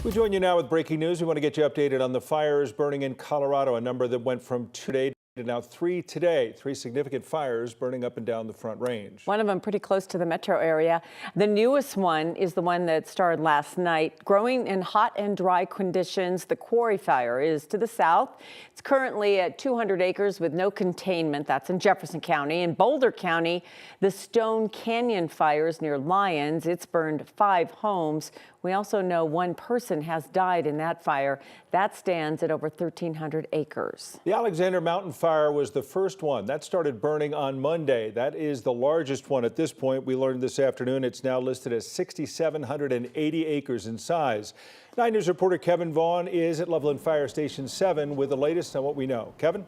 We join you now with breaking news. We want to get you updated on the fires burning in Colorado, a number that went from 2 today to now 3 today. 3 significant fires burning up and down the Front Range. One of them pretty close to the metro area. The newest one is the one that started last night. Growing in hot and dry conditions, the Quarry Fire is to the south. It's currently at 200 acres with no containment. That's in Jefferson County. In Boulder County, the Stone Canyon fires near Lyons. It's burned 5 homes. We also know 1 person has died in that fire. That stands at over 1,300 acres. The Alexander Mountain Fire was the first one. That started burning on Monday. That is the largest one at this point. We learned this afternoon it's now listed as 6,780 acres in size. 9 News reporter Kevin Vaughn is at Loveland Fire Station 7 with the latest on what we know. Kevin?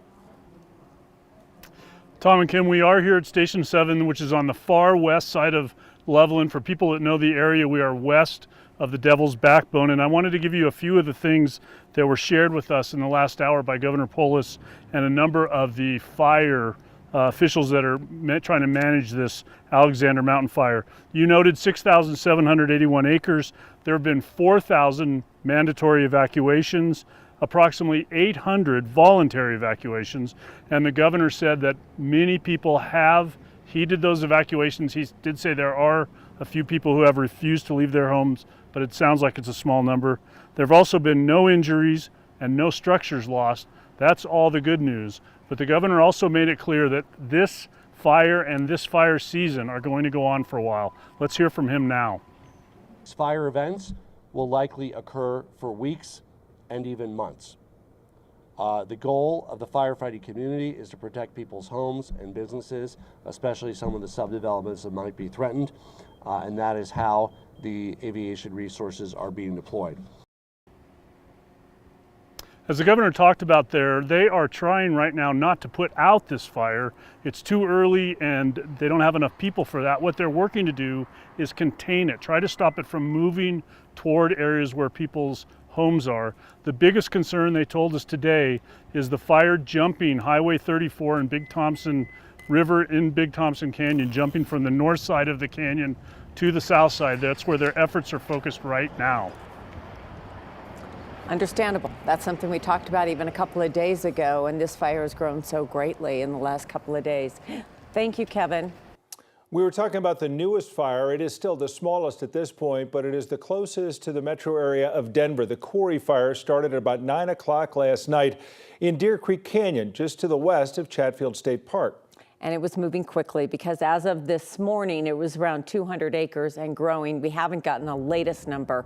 Tom and Kim, we are here at Station 7, which is on the far west side of Loveland. For people that know the area, we are west of the Devil's Backbone, and I wanted to give you a few of the things that were shared with us in the last hour by Governor Polis and a number of the fire officials that are trying to manage this Alexander Mountain Fire. You noted 6,781 acres. There have been 4,000 mandatory evacuations, approximately 800 voluntary evacuations, and the governor said that many people have heeded those evacuations. He did say there are a few people who have refused to leave their homes, but it sounds like it's a small number. There have also been no injuries and no structures lost. That's all the good news. But the governor also made it clear that this fire and this fire season are going to go on for a while. Let's hear from him now. Fire events will likely occur for weeks and even months. The goal of the firefighting community is to protect people's homes and businesses, especially some of the subdevelopments that might be threatened, and that is how the aviation resources are being deployed. As the governor talked about there, they are trying right now not to put out this fire. It's too early and they don't have enough people for that. What they're working to do is contain it, try to stop it from moving toward areas where people's homes are. The biggest concern they told us today is the fire jumping Highway 34 and Big Thompson River in Big Thompson Canyon, jumping from the north side of the canyon to the south side. That's where their efforts are focused right now. Understandable. That's something we talked about even a couple of days ago, and this fire has grown so greatly in the last couple of days. Thank you, Kevin. We were talking about the newest fire. It is still the smallest at this point, but it is the closest to the metro area of Denver. The Quarry Fire started at about 9 o'clock last night in Deer Creek Canyon, just to the west of Chatfield State Park. And it was moving quickly because as of this morning, it was around 200 acres and growing. We haven't gotten the latest number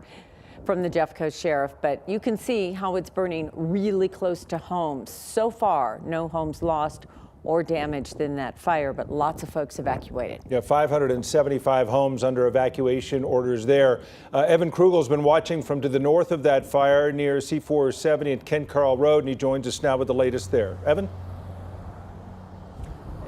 from the Jeffco Sheriff, but you can see how it's burning really close to homes. So far, no homes lost or damaged in that fire, but lots of folks evacuated. Yeah, 575 homes under evacuation orders there. Evan Krugel's been watching from to the north of that fire near C470 and Kent Carl Road, and he joins us now with the latest there. Evan?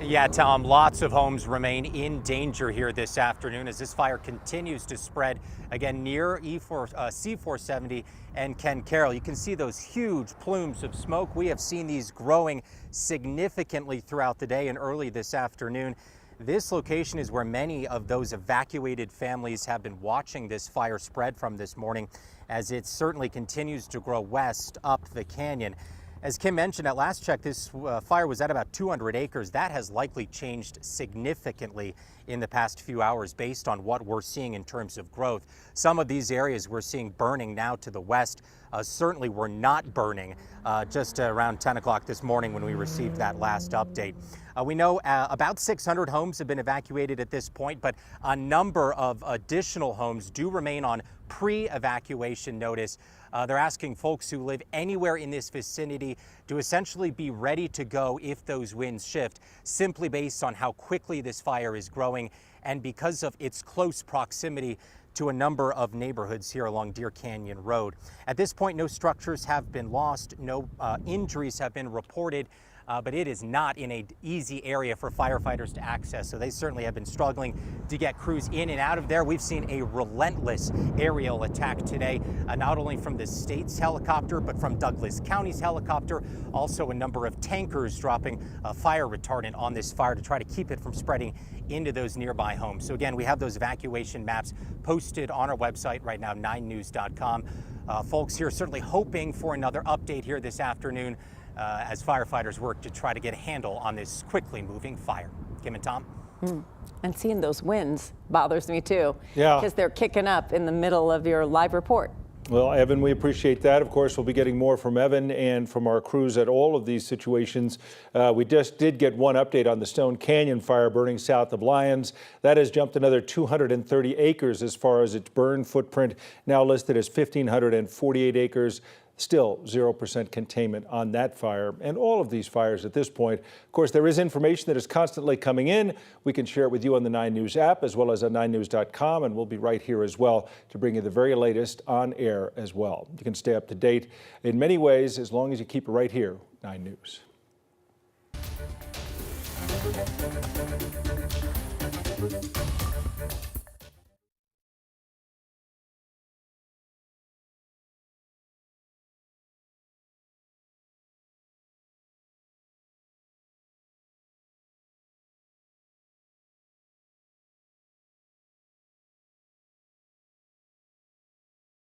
Yeah, Tom, lots of homes remain in danger here this afternoon as this fire continues to spread again near C470 and Ken Carroll. You can see those huge plumes of smoke. We have seen these growing significantly throughout the day and early this afternoon. This location is where many of those evacuated families have been watching this fire spread from this morning as it certainly continues to grow west up the canyon. As Kim mentioned, at last check, this fire was at about 200 acres. That has likely changed significantly in the past few hours based on what we're seeing in terms of growth. Some of these areas we're seeing burning now to the west certainly were not burning just around 10 o'clock this morning when we received that last update. We know about 600 homes have been evacuated at this point, but a number of additional homes do remain on pre-evacuation notice. They're asking folks who live anywhere in this vicinity to essentially be ready to go if those winds shift, simply based on how quickly this fire is growing and because of its close proximity to a number of neighborhoods here along Deer Canyon Road. At this point, no structures have been lost, no injuries have been reported. but it is not in an easy area for firefighters to access. So they certainly have been struggling to get crews in and out of there. We've seen a relentless aerial attack today, not only from the state's helicopter, but from Douglas County's helicopter. Also a number of tankers dropping fire retardant on this fire to try to keep it from spreading into those nearby homes. So again, we have those evacuation maps posted on our website right now, 9news.com. Folks here certainly hoping for another update here this afternoon as firefighters work to try to get a handle on this quickly moving fire. Kim and Tom. And seeing those winds bothers me too. Yeah. Because they're kicking up in the middle of your live report. Well, Evan, we appreciate that. Of course, we'll be getting more from Evan and from our crews at all of these situations. We just did get one update on the Stone Canyon fire burning south of Lyons. That has jumped another 230 acres as far as its burn footprint, now listed as 1,548 acres. Still 0% containment on that fire and all of these fires at this point. Of course, there is information that is constantly coming in. We can share it with you on the 9 News app as well as on 9news.com, and we'll be right here as well to bring you the very latest on air as well. You can stay up to date in many ways as long as you keep it right here, 9 News.